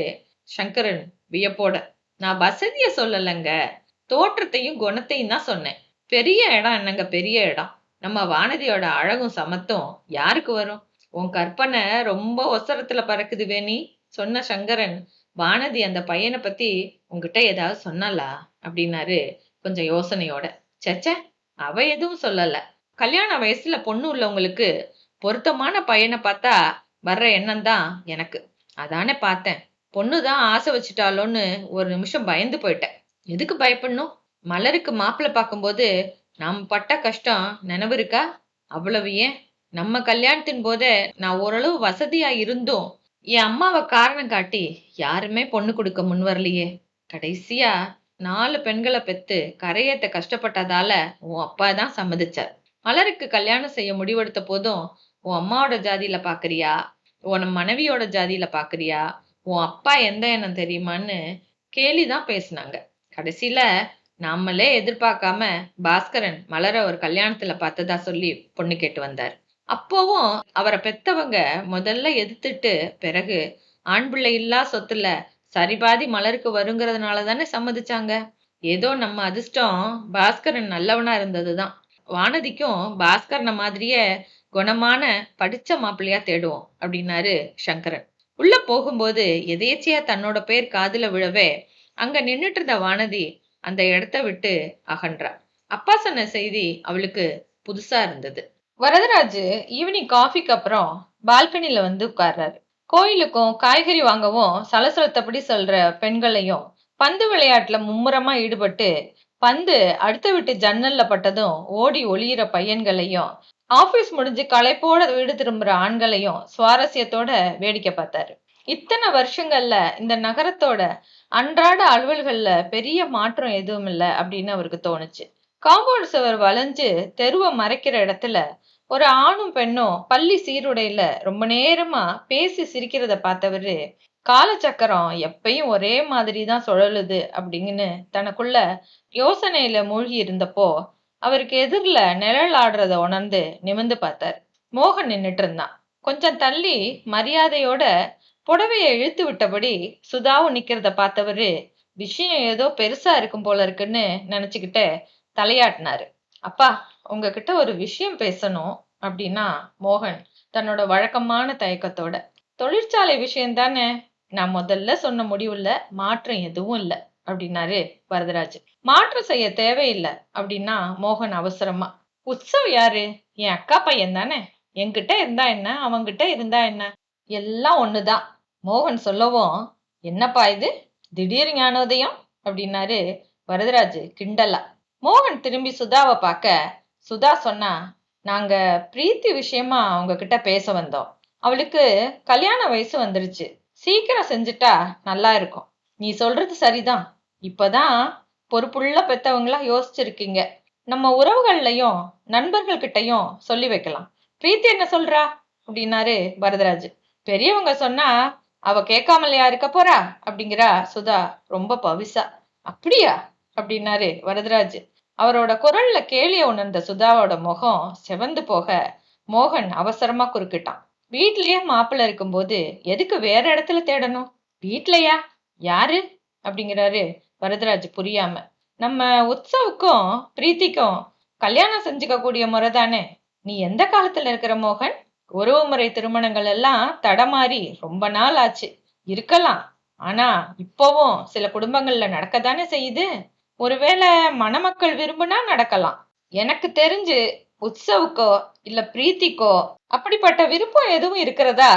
சங்கரன் வியப்போட. நான் வசதிய சொல்லலைங்க, தோற்றத்தையும் குணத்தையும் தான் சொன்னேன். பெரிய இடம் என்னங்க பெரிய இடம்? நம்ம வானதியோட அழகும் சமத்தும் யாருக்கு வரும்? உன் கற்பனை ரொம்ப ஒசரத்துல பறக்குது வேணி சொன்ன சங்கரன் வானதி அந்த பையனை பத்தி உங்ககிட்ட ஏதாவது சொன்னாளா அப்படின்னாரு கொஞ்சம் யோசனையோட. ச்சே, அவ எதுவும் சொல்லல. கல்யாண வயசுல பொண்ணு உள்ளவங்களுக்கு பொருத்தமான பையனை பார்த்தா வர்ற எண்ணம் தான் எனக்கு. அதானே பார்த்தேன். பொண்ணுதான் ஆசை வச்சுட்டாலோன்னு ஒரு நிமிஷம் பயந்து போயிட்டேன். எதுக்கு பயப்படணும்? மலருக்கு மாப்பிள்ளை பார்க்கும்போது நாம் பட்ட கஷ்டம் நினைவு இருக்கா? அவ்வளவு ஏன், நம்ம கல்யாணத்தின் போதே நான் ஓரளவு வசதியா இருந்தும் என் அம்மாவை காரணம் காட்டி யாருமே பொண்ணு கொடுக்க முன் வரலையே. கடைசியா 4 பெண்களை பெத்து கரையேத்த கஷ்டப்பட்டதால உன் அப்பா தான் சம்மதிச்சார். மலருக்கு கல்யாணம் செய்ய முடிவெடுத்த போதும் உன் அம்மாவோட ஜாதியில பாக்குறியா, உன் மனைவியோட ஜாதியில பாக்குறியா, உன் அப்பா எந்த எண்ணம் தெரியுமான்னு கேலிதான் பேசினாங்க. கடைசியில நாமளே எதிர்பார்க்காம பாஸ்கரன் மலர ஒரு கல்யாணத்துல பார்த்ததா சொல்லி பொண்ணு கேட்டு வந்தார். அப்போவும் அவரை பெத்தவங்க முதல்ல எதிர்த்துட்டு பிறகு ஆண் பிள்ளை இல்லா சொத்துல சரிபாதி மலருக்கு வருங்கிறதுனால தானே சம்மதிச்சாங்க. ஏதோ நம்ம அதிர்ஷ்டம் பாஸ்கரன் நல்லவனா இருந்ததுதான். வானதிக்கும் பாஸ்கரனை மாதிரியே குணமான படிச்ச மாப்பிள்ளையா தேடுவோம் அப்படின்னாரு சங்கரன். உள்ள போகும்போது எதேச்சியா தன்னோட பேர் காதுல விழவே அங்க நின்னுட்டு இருந்த வானதி அந்த இடத்த விட்டு அகன்றா. அப்பா சொன்ன செய்தி அவளுக்கு புதுசா இருந்தது. வரதராஜு ஈவினிங் காஃபிக்கு அப்புறம் பால்கனில வந்து உட்கார்றாரு. கோயிலுக்கும் காய்கறி வாங்கவும் சலசலத்தபடி சொல்ற பெண்களையும், பந்து விளையாட்டுல மும்முரமா ஈடுபட்டு பந்து அடுத்த வீட்டு ஜன்னல்ல பட்டதும் ஓடி ஒளியிற பையன்களையும், ஆபீஸ் முடிஞ்சு களைப்போட வீடு திரும்புற ஆண்களையும் சுவாரஸ்யத்தோட வேடிக்கை பார்த்தாரு. இத்தனை வருஷங்கள்ல இந்த நகரத்தோட அன்றாட அலுவல்கள்ல பெரிய மாற்றம் எதுவும் இல்லை அப்படின்னு அவருக்கு தோணுச்சு. காம்பவுண்ட் சுவர் வளைஞ்சு தெருவை மறைக்கிற இடத்துல ஒரு ஆணும் பெண்ணும் பள்ளி சீருடையில ரொம்ப நேரமா பேசி சிரிக்கிறத பார்த்தவரு, காலச்சக்கரம் எப்பயும் ஒரே மாதிரி தான் சுழலுது அப்படின்னு தனக்குள்ள யோசனையில மூழ்கி இருந்தப்போ அவருக்கு எதிரில நிழல் ஆடுறத உணர்ந்து நிமிர்ந்து பார்த்தார். மோகன் நின்னுட்டு இருந்தான். கொஞ்சம் தள்ளி மரியாதையோட புடவைய இழுத்து விட்டபடி சுதாவும் நிக்கிறத பார்த்தவரு, விஷயம் ஏதோ பெருசா இருக்கும் போல இருக்குன்னு நினைச்சுக்கிட்டு தலையாட்டினாரு. அப்பா, உங்ககிட்ட ஒரு விஷயம் பேசணும் அப்படின்னா மோகன் தன்னோட வழக்கமான தயக்கத்தோட. தொழிற்சாலை விஷயம் தானே, நான் முதல்ல சொன்ன முடிவுல மாற்றம் எதுவும் இல்லை அப்படின்னாரு வரதராஜ். மாற்றம் செய்ய தேவையில்லை அப்படின்னா மோகன் அவசரமா, உற்சவ் யாரு? என் அக்கா பையன் தானே, என்கிட்ட இருந்தா என்ன, அவங்கிட்ட இருந்தா என்ன, எல்லாம் ஒண்ணுதான் மோகன் சொல்லவும், என்னப்பா இது திடீர் ஞானோதயம் அப்படின்னாரு வரதராஜ் கிண்டலா. மோகன் திரும்பி சுதாவை பார்க்க, சுதா சொன்னா, நாங்க பிரீத்தி விஷயமா அவங்க கிட்ட பேச வந்தோம். அவளுக்கு கல்யாண வயசு வந்துருச்சு, சீக்கிரம் செஞ்சுட்டா நல்லா இருக்கும். நீ சொல்றது சரிதான். இப்பதான் பொறுப்புள்ள பெத்தவங்களா யோசிச்சிருக்கீங்க. நம்ம உறவுகள்லயும் நண்பர்கள் கிட்டையும் சொல்லி வைக்கலாம். பிரீத்தி என்ன சொல்றா அப்படின்னாரு வரதராஜ். பெரியவங்க சொன்னா அவ கேட்காமலையா இருக்க போறா அப்படிங்கிறா சுதா ரொம்ப பவிசா. அப்படியா அப்படின்னாரு வரதராஜ். அவரோட குரல்ல கேலிய உணர்ந்த சுதாவோட முகம் செவந்து போக மோகன் அவசரமா குறுக்கிட்டான். வீட்லயே மாப்பிள்ள இருக்கும்போது எதுக்கு வேற இடத்துல தேடணும்? வீட்லயா? யாரு அப்படிங்கிறாரு வரதராஜ் புரியாம. நம்ம உற்சவுக்கும் பிரீத்திக்கும் கல்யாணம் செஞ்சுக்க கூடிய முறை தானே. நீ எந்த காலத்துல இருக்கிற மோகன்? உறவு முறை திருமணங்கள் எல்லாம் தடமாறி ரொம்ப நாள் ஆச்சு. இருக்கலாம், ஆனா இப்பவும் சில குடும்பங்கள்ல நடக்கத்தானே செய்யுது. ஒருவேளை மணமக்கள் விரும்புனா நடக்கலாம். எனக்கு தெரிஞ்சு உற்சவுக்கோ இல்ல பிரீத்திக்கோ அப்படிப்பட்ட விருப்பம் எதுவும் இருக்கிறதா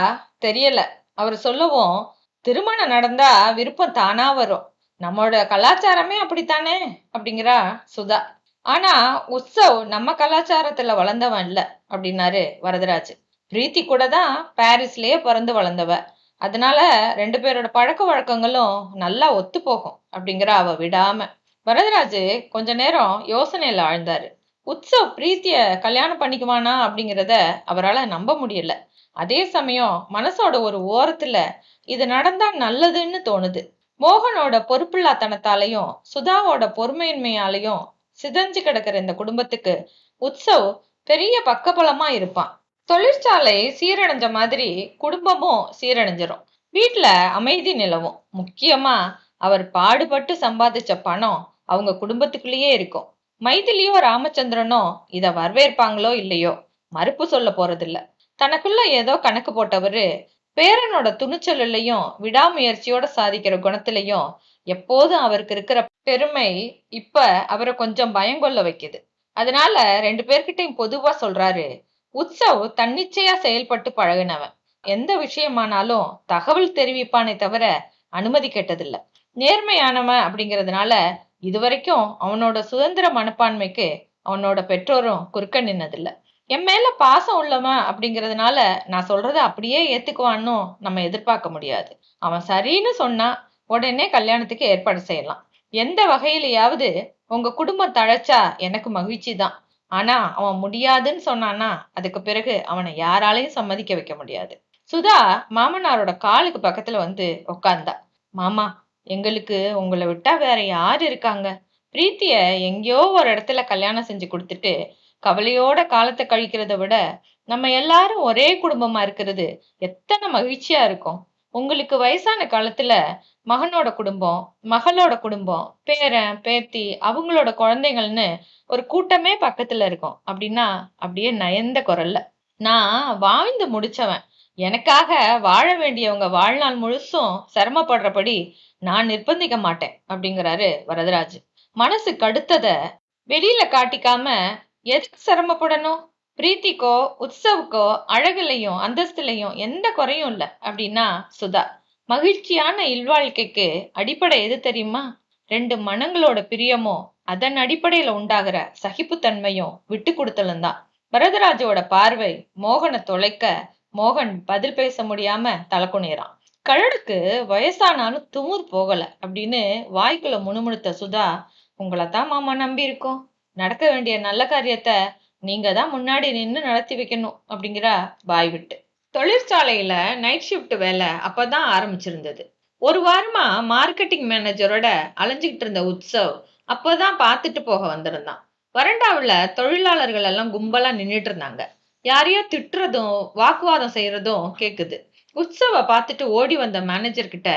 தெரியல. அவர் சொல்லவும், திருமணம் நடந்தா விருப்பம் தானா வரும். நம்மளோட கலாச்சாரமே அப்படித்தானே அப்படிங்கிறா சுதா. ஆனா உற்சவ் நம்ம கலாச்சாரத்துல வளர்ந்தவன் இல்ல அப்படின்னாரு வரதராஜ். பிரீத்தி கூட தான் பாரிஸ்லயே பிறந்து வளர்ந்தவ. அதனால 2 பேரோட பழக்க வழக்கங்களும் நல்லா ஒத்து போகும் அப்படிங்கிற அவ விடாம. வரதராஜ் கொஞ்ச நேரம் யோசனையில ஆழ்ந்தாரு. உற்சவ் பிரீத்திய கல்யாணம் பண்ணிக்குவானா அப்படிங்கிறத அவரால் நம்ப முடியல. அதே சமயம் மனசோட ஒரு ஓரத்துல இது நடந்தா நல்லதுன்னு தோணுது. மோகனோட பொறுப்பில்லாத்தனத்தாலையும் சுதாவோட பொறுமையின்மையாலையும் சிதஞ்சு கிடக்கிற இந்த குடும்பத்துக்கு உற்சவ் பெரிய பக்கபலமா இருப்பான். தொழிற்சாலை சீரடைஞ்ச மாதிரி குடும்பமும் சீரடைஞ்சிரும். வீட்டுல அமைதி நிலவும். முக்கியமா அவர் பாடுபட்டு சம்பாதிச்ச பணம் அவங்க குடும்பத்துக்குள்ளேயே இருக்கும். மைதிலியோ ராமச்சந்திரனோ இத வரவேற்பாங்களோ இல்லையோ, மறுப்பு சொல்ல போறதில்ல. தனக்குள்ள ஏதோ கணக்கு போட்டவரு பேரனோட துணிச்சலையும் விடாமுயற்சியோட சாதிக்கிற குணத்திலையும் எப்போதும் அவருக்கு இருக்கிற பெருமை இப்ப அவரை கொஞ்சம் பயங்கொள்ள வைக்குது. அதனால 2 பேர்கிட்டயும் பொதுவா சொல்றாரு, உற்சவ் தன்னிச்சையா செயல்பட்டு பழகுனவன். எந்த விஷயமானாலும் தகவல் தெரிவிப்பானே தவிர அனுமதி கேட்டதில்ல. நேர்மையானவன் அப்படிங்கறதுனால இதுவரைக்கும் அவனோட சுதந்திர மனப்பான்மைக்கு அவனோட பெற்றோரும் குறுக்க நின்னதில்ல. என் மேல பாசம் உள்ளவன் அப்படிங்கறதுனால நான் சொல்றத அப்படியே ஏத்துக்குவான்னு நம்ம எதிர்பார்க்க முடியாது. அவன் சரின்னு சொன்னா உடனே கல்யாணத்துக்கு ஏற்பாடு செய்யலாம். எந்த வகையிலயாவது உங்க குடும்பம் தழைச்சா எனக்கு மகிழ்ச்சி தான். ஆனா அவன் முடியாதுன்னு சொன்னானா அதுக்கு பிறகு அவனை யாராலையும் சம்மதிக்க வைக்க முடியாது. சுதா மாமனாரோட காலுக்கு பக்கத்துல வந்து உக்காந்தா. மாமா, எங்களுக்கு உங்களை விட்டா வேற யாரு இருக்காங்க? பிரீத்திய எங்கேயோ ஒரு இடத்துல கல்யாணம் செஞ்சு கொடுத்துட்டு கவலையோட காலத்தை கழிக்கிறத விட நம்ம எல்லாரும் ஒரே குடும்பமா இருக்கிறது எத்தனை மகிழ்ச்சியா இருக்கும். உங்களுக்கு வயசான காலத்துல மகனோட குடும்பம், மகளோட குடும்பம், பேரன் பேத்தி, அவங்களோட குழந்தைங்கள்னு ஒரு கூட்டமே பக்கத்துல இருக்கும் அப்படின்னா அப்படியே நயந்த குரல்ல. நான் வாழ்ந்து முடிச்சவன். எனக்காக வாழ வேண்டியவங்க வாழ்நாள் முழுசும் சிரமப்படுறபடி நான் நிர்பந்திக்க மாட்டேன் அப்படிங்கிறாரு வரதராஜ். மனசு கடுத்தத வெளியில காட்டிக்காம எதுக்கு சிரமப்படணும்? பிரீத்திக்கோ உற்சவுக்கோ அழகுலையும் அந்தஸ்துலையும் எந்த குறையும் இல்ல அப்படின்னா சுதா. மகிழ்ச்சியான இல்வாழ்க்கைக்கு அடிப்படை எது தெரியுமா? 2 மனங்களோட பிரியமும் அதன் அடிப்படையில உண்டாகிற சகிப்புத்தன்மையும் விட்டு கொடுத்தலும் தான். வரதராஜோட பார்வை மோகனை தொலைக்க மோகன் பதில் பேச முடியாம தலக்குனிறான். கழடுக்கு வயசானாலும் துமுர் போகல அப்படின்னு வாய்க்குள்ள முணுமுணுத்த சுதா, உங்களைத்தான் மாமா நம்பி இருக்கோம். நடக்க வேண்டிய நல்ல காரியத்தை நீங்க தான் முன்னாடி நின்னு நடத்தி வைக்கணும் அப்படிங்கிறா பாய் விட்டு. தொழிற்சாலையில நைட் ஷிஃப்ட் வேலை அப்பதான் ஆரம்பிச்சிருந்தது. ஒரு வாரமா மார்க்கெட்டிங் மேனேஜரோட அலைஞ்சுகிட்டு இருந்த உற்சவ் அப்பதான் பார்த்துட்டு போக வந்திருந்தான். வறண்டாவுல தொழிலாளர்கள் எல்லாம் கும்பலா நின்னுட்டு இருந்தாங்க. யாரையோ திட்டுறதும் வாக்குவாதம் செய்யறதும் கேக்குது. உற்சவ பார்த்துட்டு ஓடி வந்த மேனேஜர் கிட்ட,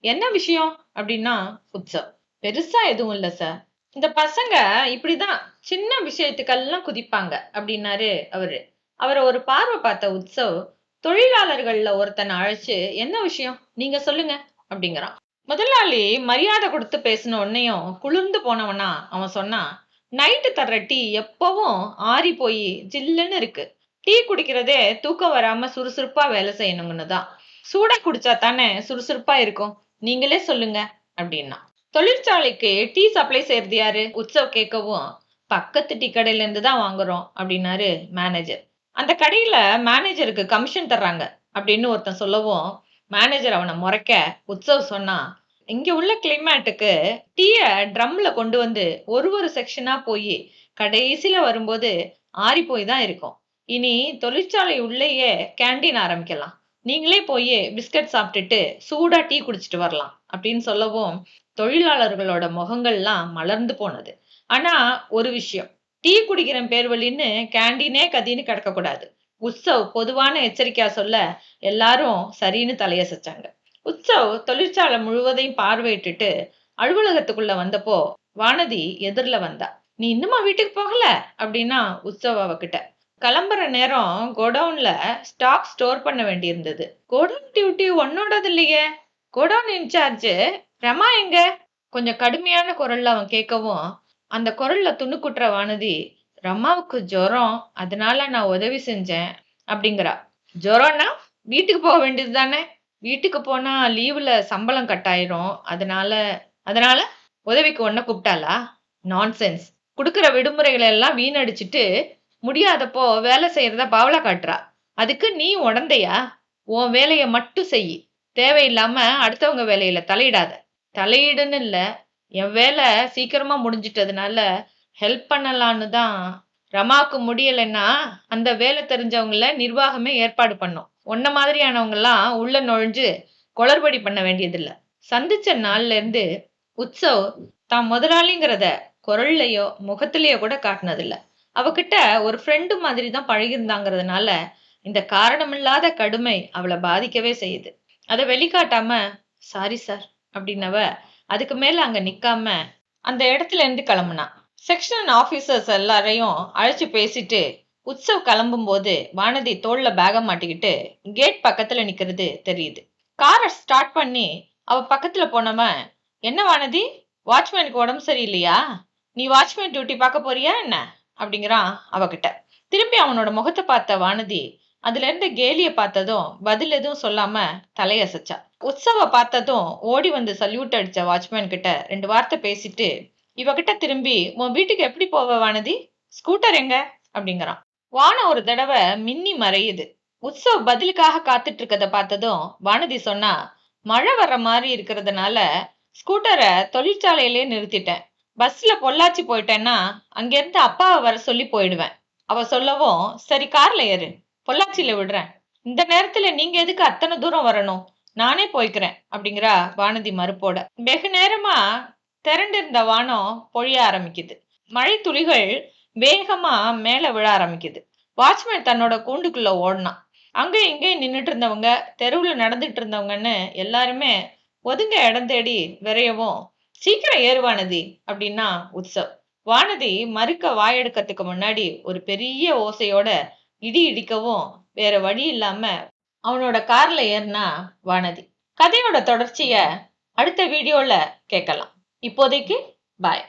என்ன விஷயம் அப்படின்னா உற்சவ், பெருசா எதுவும் இல்ல சார். இந்த பசங்க இப்படிதான் சின்ன விஷயத்துக்கெல்லாம் குதிப்பாங்க அப்படின்னாரு அவரு. அவரை ஒரு பார்வை பார்த்த உற்சவ் தொழிலாளர்கள்ல ஒருத்தனை அழைச்சு, என்ன விஷயம் நீங்க சொல்லுங்க அப்படிங்கிறான். முதலாளி மரியாதை கொடுத்து பேசின உடனேயும் குளிர்ந்து போனவனா அவன் சொன்னான், நைட்டு தர்ற டீ எப்பவும் ஆறி போய் ஜில்லுன்னு இருக்கு. டீ குடிக்கிறதே தூக்கம் வராம சுறுசுறுப்பா வேலை செய்யணும்னு தான். சூடா குடிச்சா தானே சுறுசுறுப்பா இருக்கும். நீங்களே சொல்லுங்க அப்படின்னா. தொழிற்சாலைக்கு டீ சப்ளை செய்யறது யாரு? உற்சவ் கேட்கவும், பக்கத்து டீ கடையில இருந்து தான் வாங்குறோம் அப்படின்னாரு மேனேஜர். அந்த கடையில மேனேஜருக்கு கமிஷன் தர்றாங்க அப்படின்னு ஒருத்தன் சொல்லவும் மேனேஜர் அவனை முறைக்க உற்சவ் சொன்னா, இங்க உள்ள கிளைமேட்டுக்கு டீய ட்ரம்ல கொண்டு வந்து ஒரு செக்ஷனா போய் கடைசியில வரும்போது ஆறி போய் தான் இருக்கும். இனி தொழிற்சாலை உள்ளேயே கேண்டீன் ஆரம்பிக்கலாம். நீங்களே போய் பிஸ்கட் சாப்பிட்டுட்டு சூடா டீ குடிச்சிட்டு வரலாம் அப்படின்னு சொல்லவும் தொழிலாளர்களோட முகங்கள்லாம் மலர்ந்து போனது. ஆனா ஒரு விஷயம், டீ குடிக்கிற பேர் வழின்னு கேண்டீனே கதின்னு கிடக்க கூடாது. உற்சவ் பொதுவான எச்சரிக்கையா சொல்ல எல்லாரும் சரின்னு தலையசைச்சாங்க. உற்சவ் தொழிற்சாலை முழுவதையும் பார்வையிட்டுட்டு அலுவலகத்துக்குள்ள வந்தப்போ வானதி எதிர்ல வந்தா. நீ இன்னுமா வீட்டுக்கு போகல அப்படின்னா உற்சவ் அவகிட்ட. கிளம்புற நேரம் கோடவுன்ல ஸ்டாக் ஸ்டோர் பண்ண வேண்டி இருந்தது. கோடவுன் டியூட்டி உன்னோடது இல்லையே, கோடவுன் இன்சார்ஜ் ரமா எங்க? கொஞ்சம் கடுமையான குரல்ல அவன் கேட்கவும் அந்த குரல்ல துணுக்குற்ற வானதி, ரமாவுக்கு ஜுரம், அதனால நான் உதவி செஞ்சேன் அப்படிங்கிறா. ஜுரம்னா வீட்டுக்கு போக வேண்டியது தானே? வீட்டுக்கு போனா லீவுல சம்பளம் கட் ஆயிரும். அதனால அதனால உதவிக்கு உன்னை கூப்பிட்டாளா? நான்சென்ஸ். குடுக்கிற விடுமுறைகளை எல்லாம் வீணடிச்சிட்டு முடியாதப்போ வேலை செய்யறத பாவலா காட்டுறா. அதுக்கு நீ உடந்தையா? உன் வேலைய மட்டும் செய். தேவையில்லாம அடுத்தவங்க வேலையில தலையிடாத. தலையீடுன்னு இல்ல, என் வேலை சீக்கிரமா முடிஞ்சிட்டதுனால ஹெல்ப் பண்ணலான்னு தான். ரமாக்கு முடியலைன்னா அந்த வேலை தெரிஞ்சவங்கள நிர்வாகமே ஏற்பாடு பண்ணும். உன்ன மாதிரியானவங்க எல்லாம் உள்ள நுழைஞ்சு குளறுபடி பண்ண வேண்டியதில்ல. சந்திச்ச நாள்ல இருந்து உற்சவ் தான் முதலாளிங்கிறத குரல்லையோ முகத்திலேயோ கூட காட்டினதில்ல. அவகிட்ட ஒரு ஃப்ரெண்டு மாதிரி தான் பழகிருந்தாங்கிறதுனால இந்த காரணமில்லாத கடுமை அவளை பாதிக்கவே செய்யுது. அதை வெளிக்காட்டாம சாரி சார் அப்படின்னவ அதுக்கு மேல அங்க நிக்காம அந்த இடத்துல இருந்து கிளம்புனா. செக்ஷன் ஆபீசர்ஸ் எல்லாரையும் அழைச்சு பேசிட்டு உற்சவ் கிளம்பும்போது வானதி தோள்ல பேக மாட்டிக்கிட்டு கேட் பக்கத்துல நிக்கிறது தெரியுது. காரை ஸ்டார்ட் பண்ணி அவ பக்கத்துல போனவன், என்ன வானதி, வாட்ச்மேனுக்கு உடம்பு சரியில்லையா? நீ வாட்ச்மேன் டியூட்டி பார்க்க போறியா என்ன அப்படிங்கிறான் அவகிட்ட. திரும்பி அவனோட முகத்தை பார்த்த வானதி அதுல இருந்து கேலிய பார்த்ததும் பதில் எதுவும் சொல்லாம தலையசைச்சா. உற்சவ பார்த்ததும் ஓடி வந்து சல்யூட் அடிச்ச வாட்ச்மேன் கிட்ட 2 வார்த்தை பேசிட்டு இவகிட்ட திரும்பி, உன் வீட்டுக்கு எப்படி போவ வானதி, ஸ்கூட்டர் எங்க அப்படிங்கிறான். வானம் ஒரு தடவை மின்னி மறையுது. உற்சவ் பதிலுக்காக காத்துட்டு இருக்கத பார்த்ததும் வானதி சொன்னா, மழை வர்ற மாதிரி இருக்கிறதுனால ஸ்கூட்டரை தொழிற்சாலையிலே நிறுத்திட்டேன். பஸ்ல பொள்ளாச்சி போயிட்டேன்னா அங்கிருந்து அப்பாவை வர சொல்லி போயிடுவேன். அவ சொல்லவும், சரி கார்ல ஏறு, பொள்ளாச்சியில விடுறேன். இந்த நேரத்துல நீங்க எதுக்கு அத்தனை தூரம் வரணும், நானே போய்க்கிறேன் அப்படிங்கிறா வானதி மறுப்போட. வெகு நேரமா திரண்டிருந்த வானம் பொழிய ஆரம்பிக்குது. மழை துளிகள் வேகமா மேல விழ ஆரம்பிக்குது. வாட்ச்மேன் தன்னோட கூண்டுக்குள்ள ஓடினான். அங்க இங்கேயும் நின்னுட்டு இருந்தவங்க, தெருவுல நடந்துட்டு இருந்தவங்கன்னு எல்லாருமே ஒதுங்க இடம் தேடி விரையவும், சீக்கிரம் ஏறு வானதி அப்படின்னா உற்சவ். வானதி மறுக்க வாயெடுக்கிறதுக்கு முன்னாடி ஒரு பெரிய ஓசையோட இடி இடிக்கவும் வேற வழி இல்லாம அவனோட கார்ல ஏறினா வானதி. கதையோட தொடர்ச்சிய அடுத்த வீடியோல கேட்கலாம். இப்போதைக்கு பாய்.